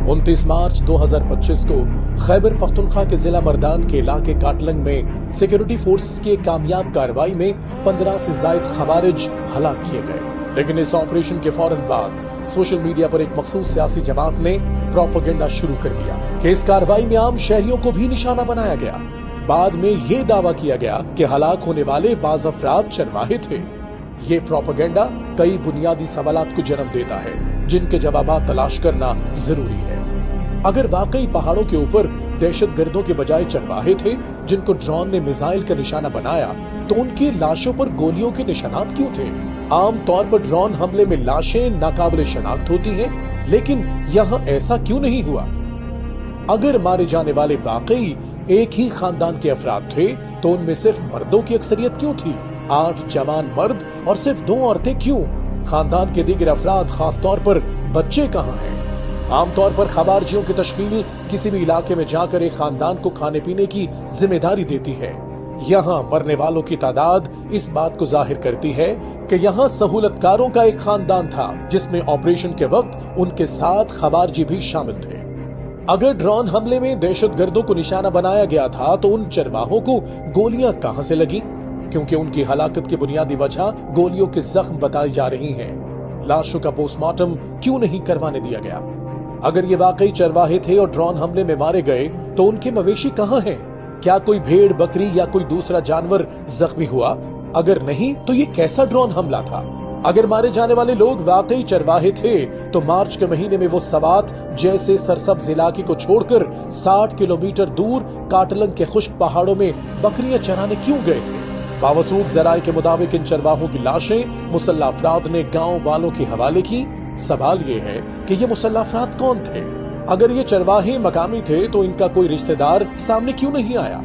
29 मार्च 2025 को खैबर पख्तूनख्वा के जिला मर्दान के इलाके काटलंग में सिक्योरिटी फोर्सेस की एक कामयाब कार्रवाई में 15 से ज्यादा खवारिज हलाक किए गए। लेकिन इस ऑपरेशन के फौरन बाद सोशल मीडिया पर एक मखसूस सियासी जमात ने प्रोपेगेंडा शुरू कर दिया कि इस कार्रवाई में आम शहरियों को भी निशाना बनाया गया। बाद में ये दावा किया गया कि हलाक होने वाले बाज अफराद चरवाहे थे। ये प्रोपेगेंडा कई बुनियादी सवालात को जन्म देता है जिनके जवाबात तलाश करना जरूरी है। अगर वाकई पहाड़ों के ऊपर दहशतगर्दों के बजाय चरवाहे थे जिनको ड्रोन ने मिसाइल का निशाना बनाया, तो उनकी लाशों पर गोलियों के निशानात क्यों थे? आम तौर पर ड्रोन हमले में लाशें नाकाबिले शनाख्त होती हैं, लेकिन यहाँ ऐसा क्यों नहीं हुआ? अगर मारे जाने वाले वाकई एक ही खानदान के अफराद थे, तो उनमें सिर्फ मर्दों की अक्सरियत क्यों थी? 8 जवान मर्द और सिर्फ 2 औरतें क्यों? खानदान के दीगर अफराद, खास तौर पर बच्चे कहाँ हैं? आमतौर पर खवारजियों की तश्कील किसी भी इलाके में जाकर एक खानदान को खाने पीने की जिम्मेदारी देती है। यहाँ मरने वालों की तादाद इस बात को जाहिर करती है कि यहाँ सहूलतकारों का एक खानदान था जिसमें ऑपरेशन के वक्त उनके साथ खवारजी भी शामिल थे। अगर ड्रोन हमले में दहशतगर्दों को निशाना बनाया गया था, तो उन चरवाहों को गोलियां कहां से लगी? क्योंकि उनकी हलाकत की बुनियादी वजह गोलियों के जख्म बताई जा रही हैं। लाशों का पोस्टमार्टम क्यों नहीं करवाने दिया गया? अगर ये वाकई चरवाहे थे और ड्रोन हमले में मारे गए, तो उनके मवेशी कहाँ हैं? क्या कोई भेड़, बकरी या कोई दूसरा जानवर जख्मी हुआ? अगर नहीं, तो ये कैसा ड्रोन हमला था? अगर मारे जाने वाले लोग वाकई चरवाहे थे, तो मार्च के महीने में वो सवात जैसे सरसब्ज इलाके को छोड़कर 60 किलोमीटर दूर काटलंग के खुश्क पहाड़ों में बकरियां चराने क्यों गए थे? बावसूख जराये के मुताबिक इन चरवाहों की लाशें मुसल्लह अफराद ने गांव वालों के हवाले की। सवाल ये है कि ये मुसल्लह अफराद कौन थे? अगर ये चरवाहे मकामी थे, तो इनका कोई रिश्तेदार सामने क्यों नहीं आया?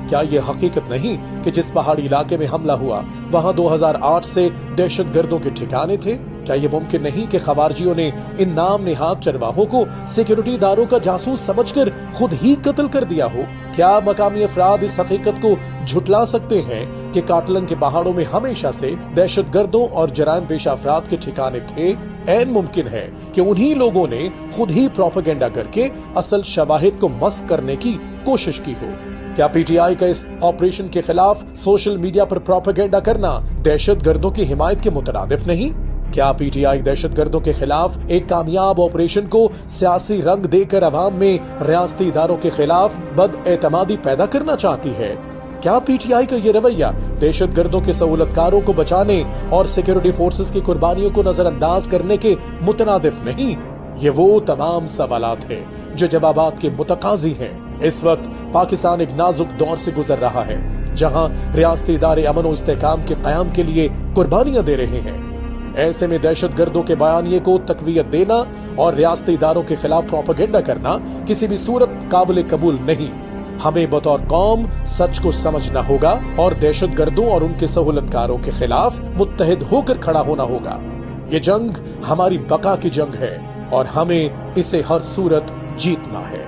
क्या ये हकीकत नहीं कि जिस पहाड़ी इलाके में हमला हुआ वहां 2008 से दहशतगर्दों के ठिकाने थे? क्या ये मुमकिन नहीं कि खवारजियों ने इन नाम नेहाद चरवाहों को सिक्योरिटी इदारों का जासूस समझकर खुद ही कत्ल कर दिया हो? क्या मकामी अफराद इस हकीकत को झुटला सकते हैं कि काटलंग के पहाड़ों में हमेशा से दहशतगर्दों और जराइम पेशा अफराद के ठिकाने थे? ऐन मुमकिन है कि उन्हीं लोगों ने खुद ही प्रोपेगेंडा करके असल शवाहिद को मस्क करने की कोशिश की हो। क्या पीटीआई का इस ऑपरेशन के खिलाफ सोशल मीडिया पर प्रोपेगेंडा करना दहशतगर्दों की हिमायत के मुतरादिफ नहीं? क्या पीटीआई दहशतगर्दों के खिलाफ एक कामयाब ऑपरेशन को सियासी रंग देकर अवाम में रियासती इदारों के खिलाफ बदएतमादी पैदा करना चाहती है? क्या पीटीआई का ये रवैया दहशतगर्दों के सहूलतकारों को बचाने और सिक्योरिटी फोर्सेस की कुर्बानियों को नजरअंदाज करने के मुतनादिफ नहीं? ये वो तमाम सवालात हैं जो जवाबात के मुतकाजी हैं। इस वक्त पाकिस्तान एक नाजुक दौर से गुजर रहा है, जहां रियासती इदारे अमन और इस्तेहकाम के कयाम के लिए कुर्बानियां दे रहे हैं। ऐसे में दहशतगर्दों के बयानिए को तकवीयत देना और रियासती इदारों के खिलाफ प्रोपेगेंडा करना किसी भी सूरत काबिल कबूल नहीं। हमें बतौर कौम सच को समझना होगा और दहशतगर्दों और उनके सहूलतकारों के खिलाफ मुत्तहिद होकर खड़ा होना होगा। ये जंग हमारी बका की जंग है और हमें इसे हर सूरत जीतना है।